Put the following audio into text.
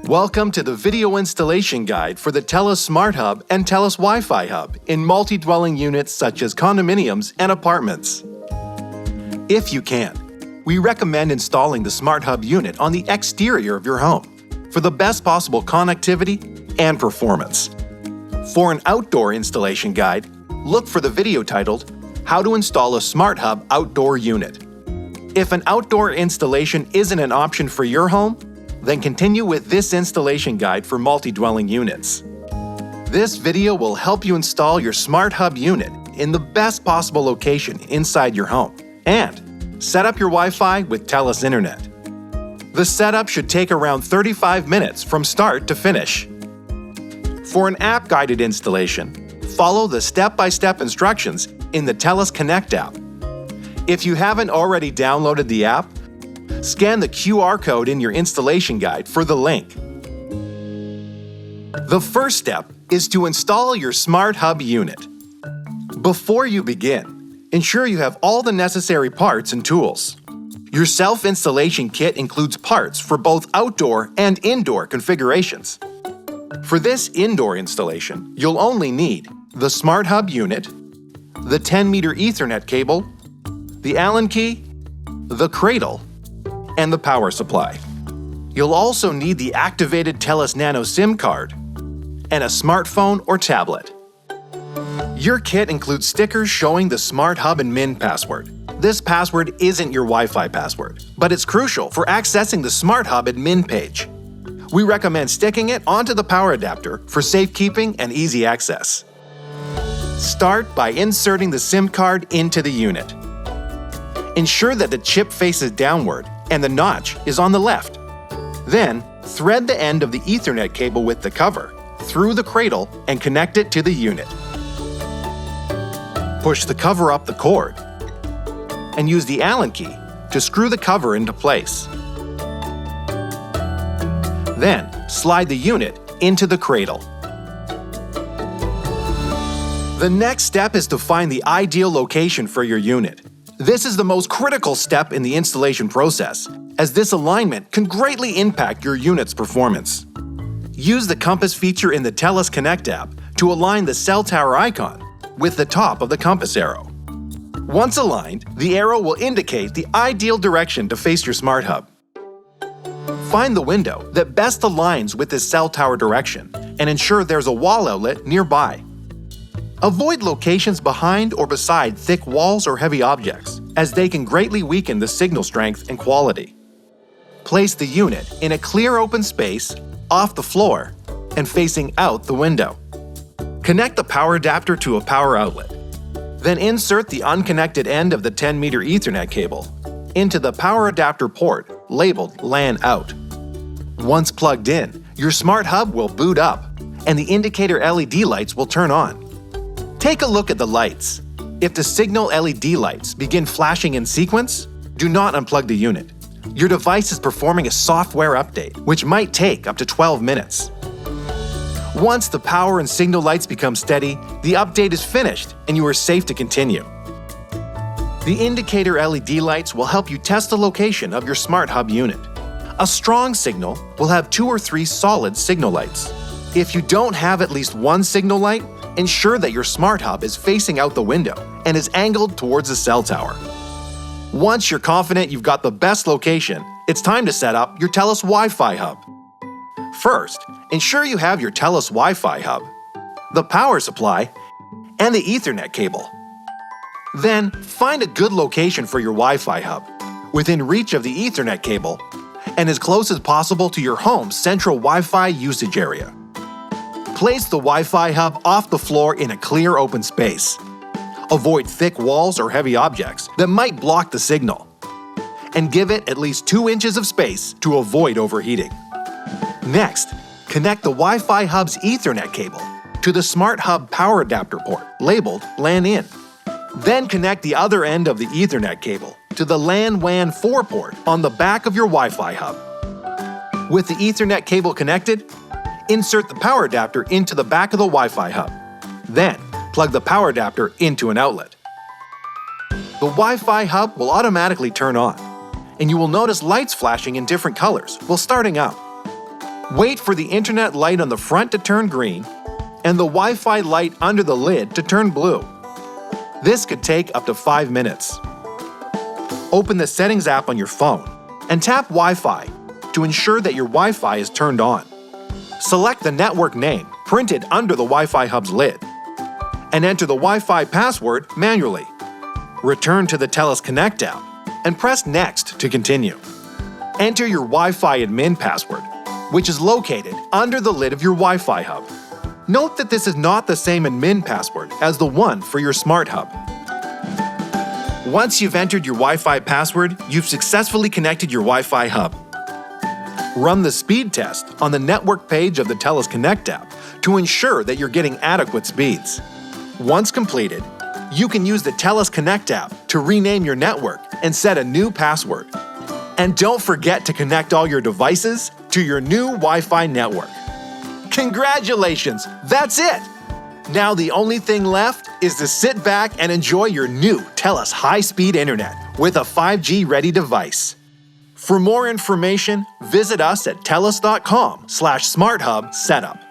Welcome to the video installation guide for the TELUS Smart Hub and TELUS Wi-Fi Hub in multi-dwelling units such as condominiums and apartments. If you can, we recommend installing the Smart Hub unit on the exterior of your home for the best possible connectivity and performance. For an outdoor installation guide, look for the video titled How to Install a Smart Hub Outdoor Unit. If an outdoor installation isn't an option for your home, then continue with this installation guide for multi-dwelling units. This video will help you install your Smart Hub unit in the best possible location inside your home and set up your Wi-Fi with TELUS Internet. The setup should take around 35 minutes from start to finish. For an app-guided installation, follow the step-by-step instructions in the TELUS Connect app. If you haven't already downloaded the app, scan the QR code in your installation guide for the link. The first step is to install your Smart Hub unit. Before you begin, ensure you have all the necessary parts and tools. Your self-installation kit includes parts for both outdoor and indoor configurations. For this indoor installation, you'll only need the Smart Hub unit, the 10-meter Ethernet cable, the Allen key, the cradle, and the power supply. You'll also need the activated TELUS Nano SIM card and a smartphone or tablet. Your kit includes stickers showing the Smart Hub and MIN password. This password isn't your Wi-Fi password, but it's crucial for accessing the Smart Hub and MIN page. We recommend sticking it onto the power adapter for safekeeping and easy access. Start by inserting the SIM card into the unit. Ensure that the chip faces downward and the notch is on the left. Then, thread the end of the Ethernet cable with the cover through the cradle and connect it to the unit. Push the cover up the cord and use the Allen key to screw the cover into place. Then, slide the unit into the cradle. The next step is to find the ideal location for your unit. This is the most critical step in the installation process, as this alignment can greatly impact your unit's performance. Use the compass feature in the TELUS Connect app to align the cell tower icon with the top of the compass arrow. Once aligned, the arrow will indicate the ideal direction to face your Smart Hub. Find the window that best aligns with this cell tower direction and ensure there's a wall outlet nearby. Avoid locations behind or beside thick walls or heavy objects, as they can greatly weaken the signal strength and quality. Place the unit in a clear open space, off the floor, and facing out the window. Connect the power adapter to a power outlet. Then insert the unconnected end of the 10-meter Ethernet cable into the power adapter port labeled LAN out. Once plugged in, your Smart Hub will boot up, and the indicator LED lights will turn on. Take a look at the lights. If the signal LED lights begin flashing in sequence, do not unplug the unit. Your device is performing a software update, which might take up to 12 minutes. Once the power and signal lights become steady, the update is finished and you are safe to continue. The indicator LED lights will help you test the location of your Smart Hub unit. A strong signal will have 2 or 3 solid signal lights. If you don't have at least one signal light, ensure that your Smart Hub is facing out the window and is angled towards the cell tower. Once you're confident you've got the best location, it's time to set up your TELUS Wi-Fi Hub. First, ensure you have your TELUS Wi-Fi Hub, the power supply, and the Ethernet cable. Then, find a good location for your Wi-Fi Hub, within reach of the Ethernet cable, and as close as possible to your home's central Wi-Fi usage area. Place the Wi-Fi Hub off the floor in a clear open space. Avoid thick walls or heavy objects that might block the signal. And give it at least 2 inches of space to avoid overheating. Next, connect the Wi-Fi Hub's Ethernet cable to the Smart Hub power adapter port labeled LAN in. Then connect the other end of the Ethernet cable to the LAN WAN 4 port on the back of your Wi-Fi Hub. With the Ethernet cable connected, insert the power adapter into the back of the Wi-Fi Hub. Then, plug the power adapter into an outlet. The Wi-Fi Hub will automatically turn on, and you will notice lights flashing in different colors while starting up. Wait for the internet light on the front to turn green and the Wi-Fi light under the lid to turn blue. This could take up to 5 minutes. Open the Settings app on your phone and tap Wi-Fi to ensure that your Wi-Fi is turned on. Select the network name printed under the Wi-Fi hub's lid and enter the Wi-Fi password manually. Return to the TELUS Connect app and press Next to continue. Enter your Wi-Fi admin password, which is located under the lid of your Wi-Fi hub. Note that this is not the same admin password as the one for your smart hub. Once you've entered your Wi-Fi password, you've successfully connected your Wi-Fi hub. Run the speed test on the network page of the TELUS Connect app to ensure that you're getting adequate speeds. Once completed, you can use the TELUS Connect app to rename your network and set a new password. And don't forget to connect all your devices to your new Wi-Fi network. Congratulations! That's it! Now the only thing left is to sit back and enjoy your new TELUS high-speed internet with a 5G-ready device. For more information, visit us at telus.com/smarthub setup.